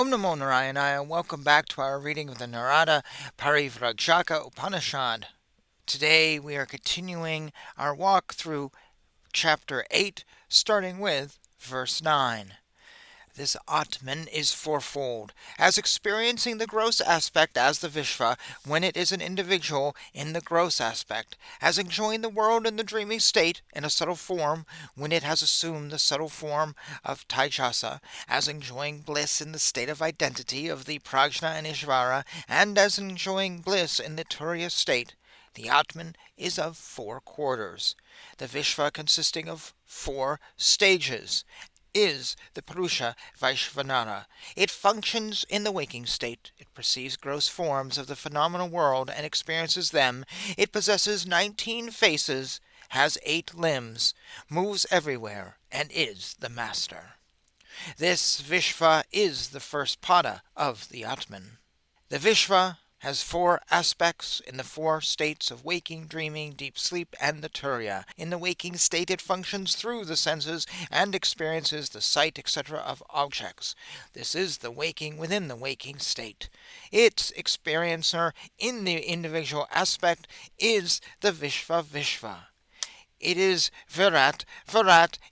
Om Namo Narayana. Welcome back to our reading of the Narada Parivrajaka Upanishad. Today we are continuing our walk through chapter 8, starting with verse 9. This Atman is fourfold, as experiencing the gross aspect as the Vishva when it is an individual in the gross aspect, as enjoying the world in the dreaming state in a subtle form when it has assumed the subtle form of Taijasa, as enjoying bliss in the state of identity of the Prajna and Ishvara, and as enjoying bliss in the Turiya state. The Atman is of four quarters, the Vishva consisting of four stages, is the Purusha Vaishvanara. It functions in the waking state. It perceives gross forms of the phenomenal world and experiences them. It possesses 19 faces, has 8 limbs, moves everywhere, and is the master. This Vishva is the first pada of the Atman. The Vishva has four aspects in the four states of waking, dreaming, deep sleep, and the Turiya. In the waking state it functions through the senses and experiences the sight, etc. of objects. This is the waking within the waking state. Its experiencer in the individual aspect is the Vishva Vishva. It is Virat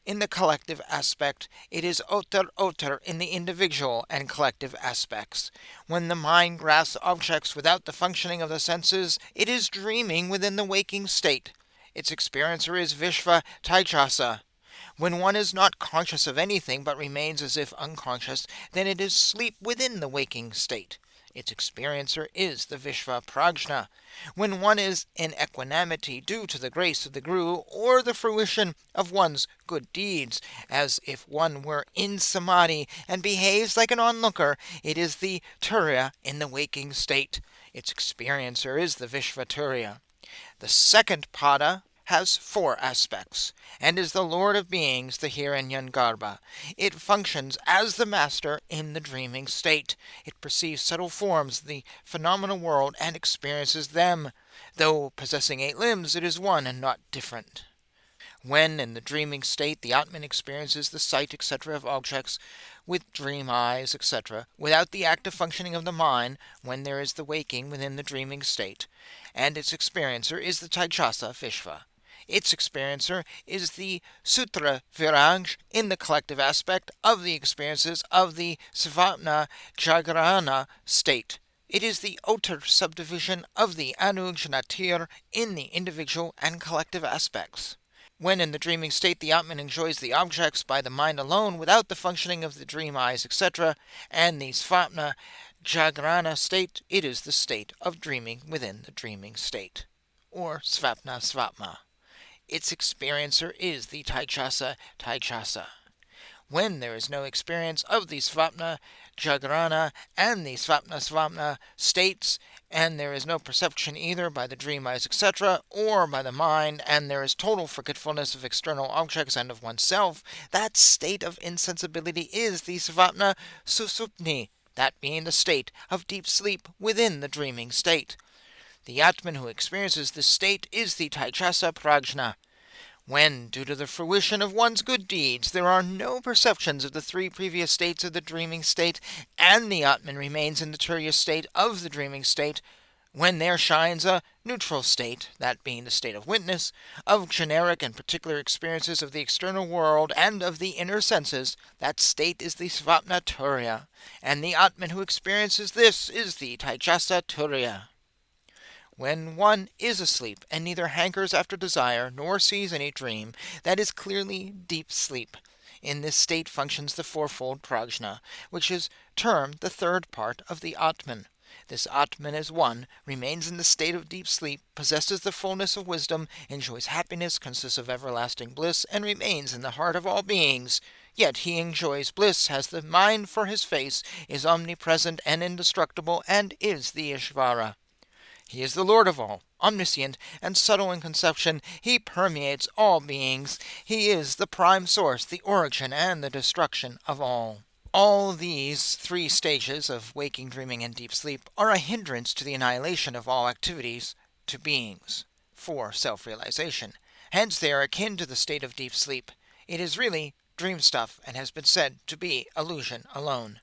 in the collective aspect. It is Otar in the individual and collective aspects. When the mind grasps objects without the functioning of the senses, it is dreaming within the waking state. Its experiencer is Vishva Taijasa. When one is not conscious of anything but remains as if unconscious, then it is sleep within the waking state. Its experiencer is the Vishva Prajna. When one is in equanimity due to the grace of the Guru or the fruition of one's good deeds, as if one were in samadhi and behaves like an onlooker, it is the Turiya in the waking state. Its experiencer is the Vishva Turiya. The second pada has four aspects, and is the Lord of Beings, the Hiranyagarbha. It functions as the master in the dreaming state. It perceives subtle forms of the phenomenal world and experiences them. Though possessing 8 limbs, it is one and not different. When in the dreaming state the Atman experiences the sight, etc. of objects with dream eyes, etc., without the active functioning of the mind, when there is the waking within the dreaming state, and its experiencer is the Taijasa Vishva. Its experiencer is the Sutra Viraj in the collective aspect of the experiences of the Svapna Jagrana state. It is the Otar subdivision of the Anuj Natir in the individual and collective aspects. When in the dreaming state the Atman enjoys the objects by the mind alone without the functioning of the dream eyes, etc., and the Svapna Jagrana state, it is the state of dreaming within the dreaming state, or Svapna Svapma. Its experiencer is the Taijasa. When there is no experience of the Svapna Jagrana and the Svapna Svapna states, and there is no perception either by the dream eyes, etc., or by the mind, and there is total forgetfulness of external objects and of oneself, that state of insensibility is the Svapna Susupni, that being the state of deep sleep within the dreaming state. The Atman who experiences this state is the Taijasa Prajna. When, due to the fruition of one's good deeds, there are no perceptions of the 3 previous states of the dreaming state, and the Atman remains in the Turiya state of the dreaming state, when there shines a neutral state, that being the state of witness, of generic and particular experiences of the external world and of the inner senses, that state is the Svapna Turiya, and the Atman who experiences this is the Taijasa Turiya. When one is asleep and neither hankers after desire nor sees any dream, that is clearly deep sleep. In this state functions the fourfold prajna, which is termed the third part of the Atman. This Atman as one, remains in the state of deep sleep, possesses the fullness of wisdom, enjoys happiness, consists of everlasting bliss, and remains in the heart of all beings. Yet he enjoys bliss, has the mind for his face, is omnipresent and indestructible, and is the Ishvara. He is the Lord of all, omniscient and subtle in conception. He permeates all beings. He is the prime source, the origin, and the destruction of all. All these 3 stages of waking, dreaming, and deep sleep are a hindrance to the annihilation of all activities to beings for self-realization. Hence they are akin to the state of deep sleep. It is really dream stuff and has been said to be illusion alone.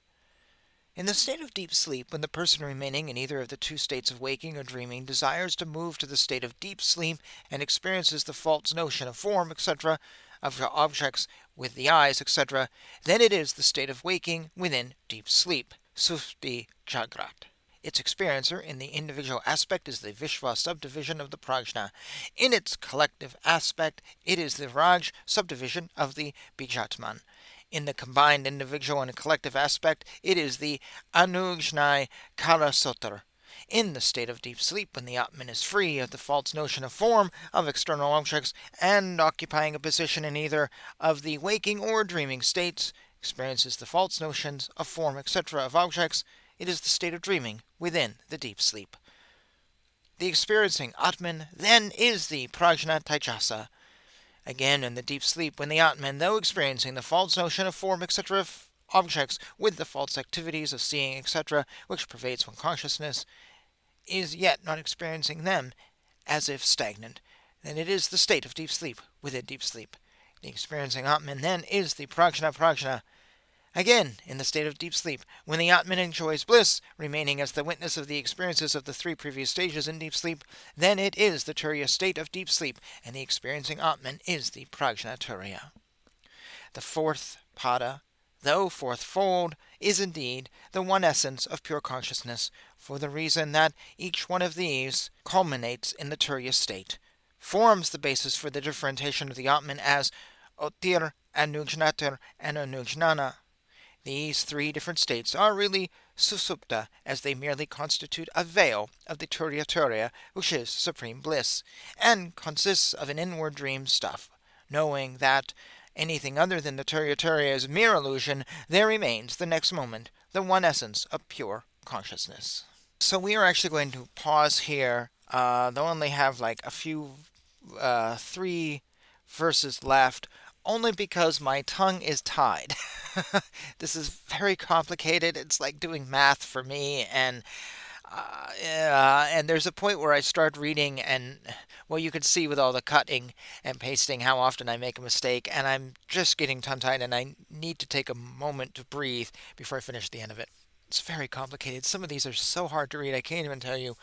In the state of deep sleep, when the person remaining in either of the two states of waking or dreaming desires to move to the state of deep sleep and experiences the false notion of form, etc., of objects with the eyes, etc., then it is the state of waking within deep sleep, Sufti Jagrat. Its experiencer in the individual aspect is the Vishva subdivision of the Prajna. In its collective aspect, it is the Raj subdivision of the Bijatman. In the combined individual and collective aspect, it is the Anujnai Karasotar. In the state of deep sleep, when the Atman is free of the false notion of form of external objects and occupying a position in either of the waking or dreaming states, experiences the false notions of form, etc., of objects, it is the state of dreaming within the deep sleep. The experiencing Atman then is the Prajna Taijasa. Again, in the deep sleep, when the Atman, though experiencing the false notion of form, etc., of objects with the false activities of seeing, etc., which pervades one consciousness, is yet not experiencing them as if stagnant, then it is the state of deep sleep within deep sleep. The experiencing Atman then is the Prajna. Again, in the state of deep sleep, when the Atman enjoys bliss, remaining as the witness of the experiences of the three previous stages in deep sleep, then it is the Turiya state of deep sleep, and the experiencing Atman is the Prajna Turiya. The fourth pada, though fourthfold, is indeed the one essence of pure consciousness, for the reason that each one of these culminates in the Turiya state, forms the basis for the differentiation of the Atman as Otir, Anujnatir, and Anujnana. These three different states are really susupta, as they merely constitute a veil of the Turiya, which is supreme bliss, and consists of an inward dream stuff. Knowing that anything other than the Turiya is mere illusion, there remains the next moment the one essence of pure consciousness. So we are actually going to pause here. They'll only have like a few, 3 verses left, only because my tongue is tied. This is very complicated. It's like doing math for me, and and there's a point where I start reading, and well, you can see with all the cutting and pasting how often I make a mistake, and I'm just getting tongue-tied, and I need to take a moment to breathe before I finish the end of it. It's very complicated. Some of these are so hard to read, I can't even tell you